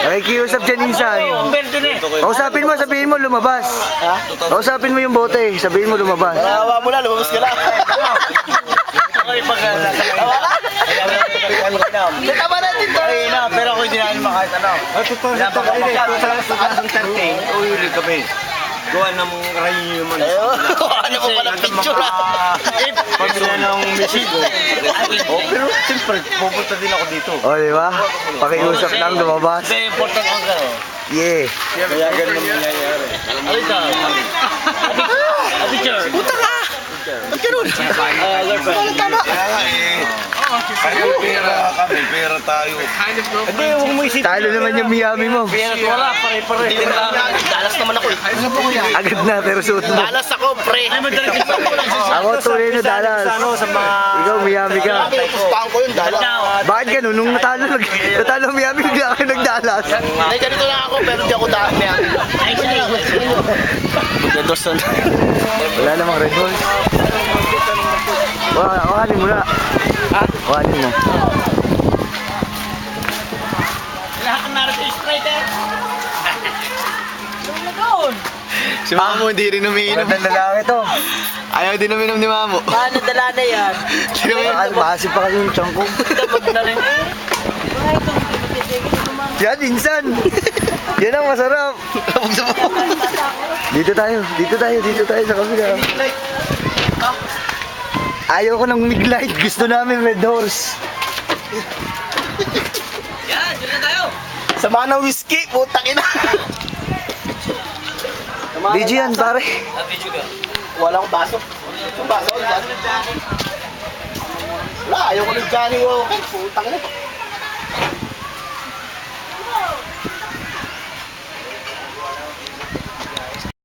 Nakikiusap dyan minsan. Kausapin mo, sabihin mo lumabas. Kausapin mo yung bote, sabihin mo lumabas. Awa mo na, lumabas ka lang. Tama natin to. Pero ako hindi namin makahit ano. Uuli kami. Gawa ng rayo man. Ano mo pala picture ah. Pagkila ng Mexico. Pero siyempre, pupunta din ako dito. O, di ba? Pakiusap lang lumabas. Very important ang gano'n. Yeah. Kaya ganun ang nangyayari. Ano ito? Picture. Puta ka! Ba't ganun? Wala tama. Kaya pera kami, pera tayo. Hindi, huwag mo isipin. Talo naman yung Miami mo. Pera wala, pare-pare. Dalas naman ako eh. Agad na, pero suot mo. Dalas ako, pre. Ako tuloy na Dallas. Sa mga... Ikaw Miami ka. Pustahan ko yun, dalas. Bakit ganun? Nung natalo Miami, bigla kayo nagdalas. Hindi, ganito lang ako, pero hindi ako daan niya. Magdados na. Wala namang Red Bull. Wahanin mo na. Ha? Wahanin mo. Lahat ng natin straight eh. Si Mamo hindi rin umiinom. Magandang lalaki to. Ayaw din uminom ni Mamo. Paano dala na yan? Maasip pa kasi yung tiyan ko. Dabag na rin eh. Yan, insan. Yan ang masarap. Dito tayo sa kabila. Ayaw ko ng Miglight. Gusto namin Red Horse. Yan, dyan na tayo. Sama ng whiskey, putang ina. BG yan, pare. Wala akong baso. Yung baso, dyan. Wala, ayaw ko ng Johnny Walker. Putang ina.